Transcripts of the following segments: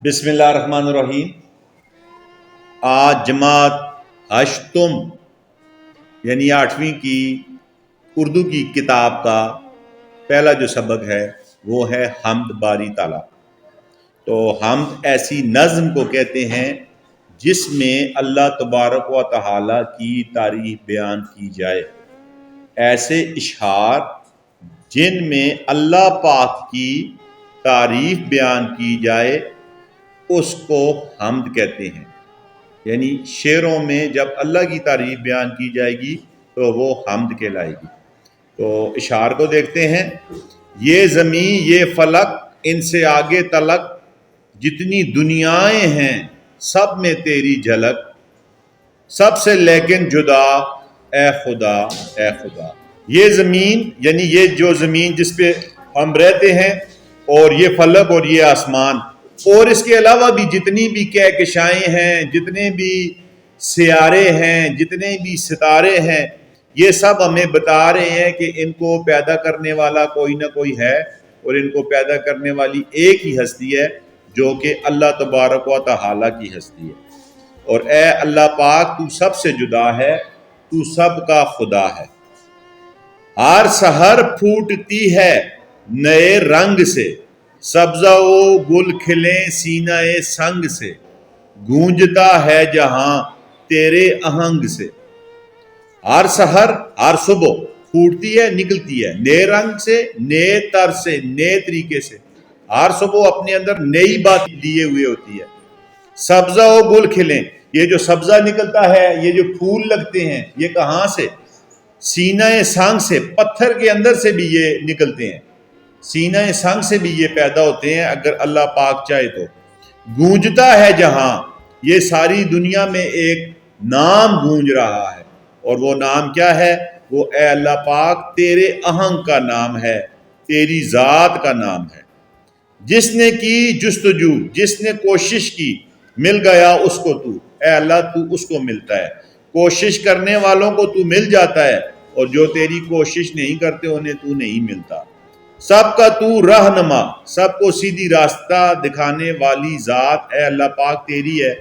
بسم اللہ الرحمن الرحیم۔ آج جماعت ہشتم یعنی 8ویں کی اردو کی کتاب کا پہلا جو سبق ہے وہ ہے حمد باری تعالیٰ۔ تو حمد ایسی نظم کو کہتے ہیں جس میں اللہ تبارک و تعالیٰ کی تعریف بیان کی جائے، ایسے اشعار جن میں اللہ پاک کی تعریف بیان کی جائے اس کو حمد کہتے ہیں۔ یعنی شعروں میں جب اللہ کی تعریف بیان کی جائے گی تو وہ حمد کہلائے گی۔ تو اشعار کو دیکھتے ہیں۔ یہ زمین یہ فلک ان سے آگے تلک، جتنی دنیائیں ہیں سب میں تیری جھلک، سب سے لیکن جدا اے خدا اے خدا۔ یہ زمین یعنی یہ جو زمین جس پہ ہم رہتے ہیں، اور یہ فلک اور یہ آسمان، اور اس کے علاوہ بھی جتنی بھی کہکشائیں ہیں، جتنے بھی سیارے ہیں، جتنے بھی ستارے ہیں، یہ سب ہمیں بتا رہے ہیں کہ ان کو پیدا کرنے والا کوئی نہ کوئی ہے، اور ان کو پیدا کرنے والی ایک ہی ہستی ہے جو کہ اللہ تبارک و تعالیٰ کی ہستی ہے۔ اور اے اللہ پاک تو سب سے جدا ہے، تو سب کا خدا ہے۔ ہر سحر پھوٹتی ہے نئے رنگ سے، سبزہ و گل کھلیں سینہ سنگ سے، گونجتا ہے جہاں تیرے آہنگ سے۔ ہر سحر ہر صبح پھوٹتی ہے، نکلتی ہے نئے رنگ سے، نئے طرز سے، نئے طریقے سے۔ ہر صبح اپنے اندر نئی بات لیے ہوئے ہوتی ہے۔ سبزہ و گل کھلیں، یہ جو سبزہ نکلتا ہے، یہ جو پھول لگتے ہیں، یہ کہاں سے؟ سینہ سنگ سے، پتھر کے اندر سے بھی یہ نکلتے ہیں، سینہ سنگ سے بھی یہ پیدا ہوتے ہیں اگر اللہ پاک چاہے تو۔ گونجتا ہے جہاں، یہ ساری دنیا میں ایک نام گونج رہا ہے، اور وہ نام کیا ہے؟ وہ اے اللہ پاک تیرے آہنگ کا نام ہے، تیری ذات کا نام ہے۔ جس نے کی جستجو، جس نے کوشش کی، مل گیا اس کو تو، اے اللہ تو اس کو ملتا ہے۔ کوشش کرنے والوں کو تو مل جاتا ہے، اور جو تیری کوشش نہیں کرتے انہیں تو نہیں ملتا۔ سب کا تو رہنما، سب کو سیدھی راستہ دکھانے والی ذات اے اللہ پاک تیری ہے۔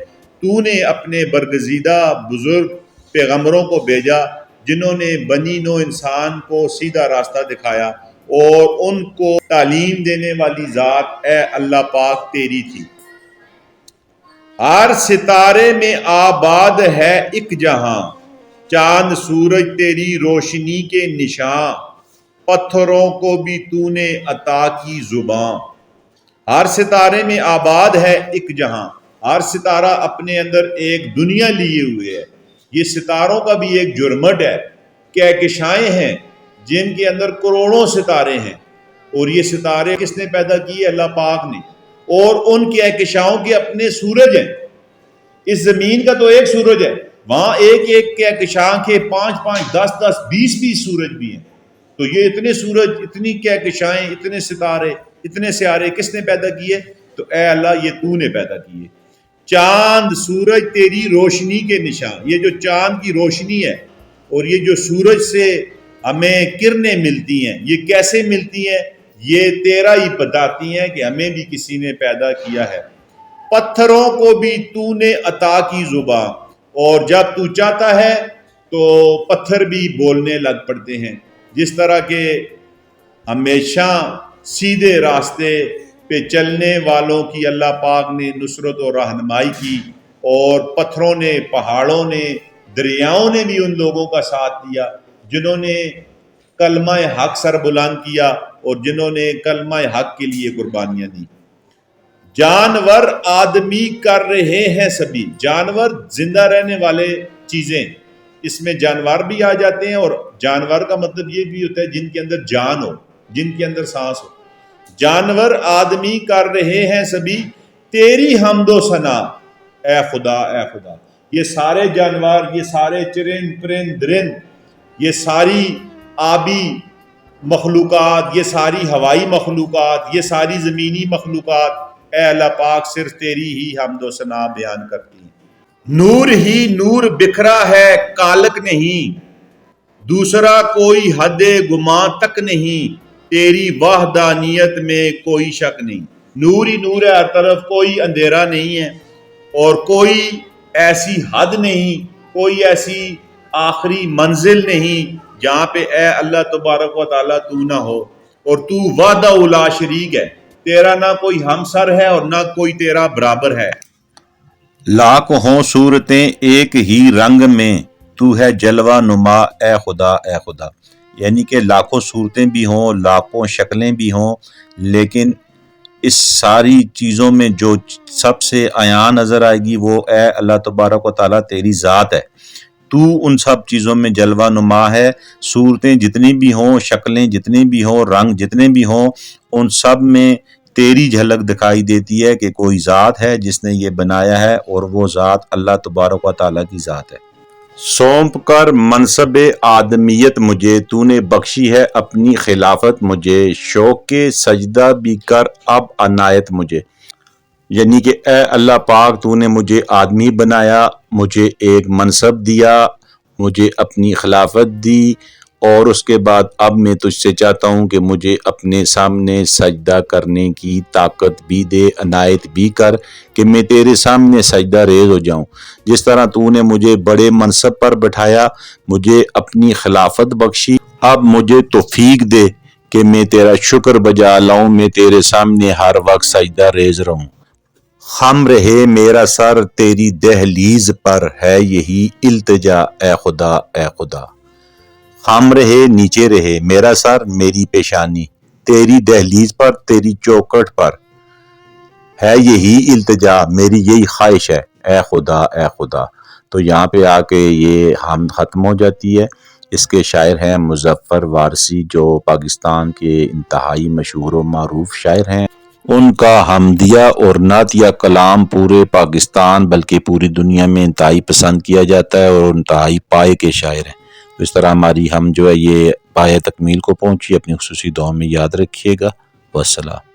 تو نے اپنے برگزیدہ بزرگ پیغمبروں کو بھیجا جنہوں نے بنی نوع انسان کو سیدھا راستہ دکھایا، اور ان کو تعلیم دینے والی ذات اے اللہ پاک تیری تھی۔ ہر ستارے میں آباد ہے ایک جہاں، چاند سورج تیری روشنی کے نشاں، پتھروں کو بھی تو نے عطا کی زباں۔ ہر ستارے میں آباد ہے ایک جہاں، ہر ستارہ اپنے اندر ایک دنیا لیے ہوئے ہے۔ یہ ستاروں کا بھی ایک جرمٹ ہے، کہکشائیں ہیں جن کے اندر کروڑوں ستارے ہیں، اور یہ ستارے کس نے پیدا کیے؟ اللہ پاک نے۔ اور ان کہکشاؤں کے اپنے سورج ہیں۔ اس زمین کا تو ایک سورج ہے، وہاں ایک ایک کہکشاں کے 5 10 10 20 سورج بھی ہیں۔ تو یہ اتنے سورج، اتنی کہکشائیں، اتنے ستارے، اتنے سیارے کس نے پیدا کیے؟ تو اے اللہ یہ تو نے پیدا کیے۔ چاند سورج تیری روشنی کے نشان، یہ جو چاند کی روشنی ہے اور یہ جو سورج سے ہمیں کرنیں ملتی ہیں، یہ کیسے ملتی ہیں؟ یہ تیرا ہی بتاتی ہیں کہ ہمیں بھی کسی نے پیدا کیا ہے۔ پتھروں کو بھی تو نے عطا کی زباں، اور جب تو چاہتا ہے تو پتھر بھی بولنے لگ پڑتے ہیں۔ جس طرح کہ ہمیشہ سیدھے راستے پہ چلنے والوں کی اللہ پاک نے نصرت و رہنمائی کی، اور پتھروں نے، پہاڑوں نے، دریاؤں نے بھی ان لوگوں کا ساتھ دیا جنہوں نے کلمہ حق سر بلند کیا، اور جنہوں نے کلمہ حق کے لیے قربانیاں دی۔ جانور آدمی کر رہے ہیں سبھی، جانور زندہ رہنے والے چیزیں، اس میں جانور بھی آ جاتے ہیں، اور جانور کا مطلب یہ بھی ہوتا ہے جن کے اندر جان ہو، جن کے اندر سانس ہو۔ جانور آدمی کر رہے ہیں سبھی تیری حمد و ثنا اے خدا اے خدا۔ یہ سارے جانور، یہ سارے چرند پرند درند، یہ ساری آبی مخلوقات، یہ ساری ہوائی مخلوقات، یہ ساری زمینی مخلوقات اے اللہ پاک صرف تیری ہی حمد و ثنا بیان کرتی ہیں۔ نور ہی نور بکھرا ہے کالک نہیں، دوسرا کوئی حد گمان تک نہیں، تیری وحدانیت میں کوئی شک نہیں۔ نور ہی نور ہے ہر طرف، کوئی اندھیرا نہیں ہے اور کوئی ایسی حد نہیں، کوئی ایسی آخری منزل نہیں جہاں پہ اے اللہ تبارک و تعالیٰ تو نہ ہو، اور تو وحدہ لا شریک ہے، تیرا نہ کوئی ہمسر ہے اور نہ کوئی تیرا برابر ہے۔ لاکھ ہوں صورتیں ایک ہی رنگ میں، تو ہے جلوہ نما اے خدا اے خدا، یعنی کہ لاکھوں صورتیں بھی ہوں، لاکھوں شکلیں بھی ہوں، لیکن اس ساری چیزوں میں جو سب سے عیاں نظر آئے گی وہ اے اللہ تبارک و تعالیٰ تیری ذات ہے۔ تو ان سب چیزوں میں جلوہ نما ہے، صورتیں جتنی بھی ہوں، شکلیں جتنی بھی ہوں، رنگ جتنے بھی ہوں، ان سب میں تیری جھلک دکھائی دیتی ہے کہ کوئی ذات ہے جس نے یہ بنایا ہے، اور وہ ذات اللہ تبارک و تعالیٰ کی ذات ہے۔ سونپ کر منصب آدمیت مجھے، تو نے بخشی ہے اپنی خلافت مجھے، شوق کے سجدہ بھی کر اب عنایت مجھے، یعنی کہ اے اللہ پاک تو نے مجھے آدمی بنایا، مجھے ایک منصب دیا، مجھے اپنی خلافت دی، اور اس کے بعد اب میں تجھ سے چاہتا ہوں کہ مجھے اپنے سامنے سجدہ کرنے کی طاقت بھی دے، عنایت بھی کر کہ میں تیرے سامنے سجدہ ریز ہو جاؤں۔ جس طرح تو نے مجھے بڑے منصب پر بٹھایا، مجھے اپنی خلافت بخشی، اب مجھے توفیق دے کہ میں تیرا شکر بجا لاؤں، میں تیرے سامنے ہر وقت سجدہ ریز رہوں۔ خم رہے میرا سر تیری دہلیز پر، ہے یہی التجا اے خدا اے خدا۔ خم رہے نیچے رہے میرا سر، میری پیشانی، تیری دہلیز پر، تیری چوکٹ پر، ہے یہی التجا، میری یہی خواہش ہے اے خدا اے خدا۔ تو یہاں پہ آ کے یہ حمد ختم ہو جاتی ہے۔ اس کے شاعر ہیں مظفر وارثی، جو پاکستان کے انتہائی مشہور و معروف شاعر ہیں۔ ان کا حمدیہ اور نعتیہ کلام پورے پاکستان بلکہ پوری دنیا میں انتہائی پسند کیا جاتا ہے، اور انتہائی پائے کے شاعر ہیں۔ تو اس طرح ہماری ہم جو ہے یہ پائے تکمیل کو پہنچی، اپنی خصوصی دعا میں یاد رکھیے گا۔ والسلام۔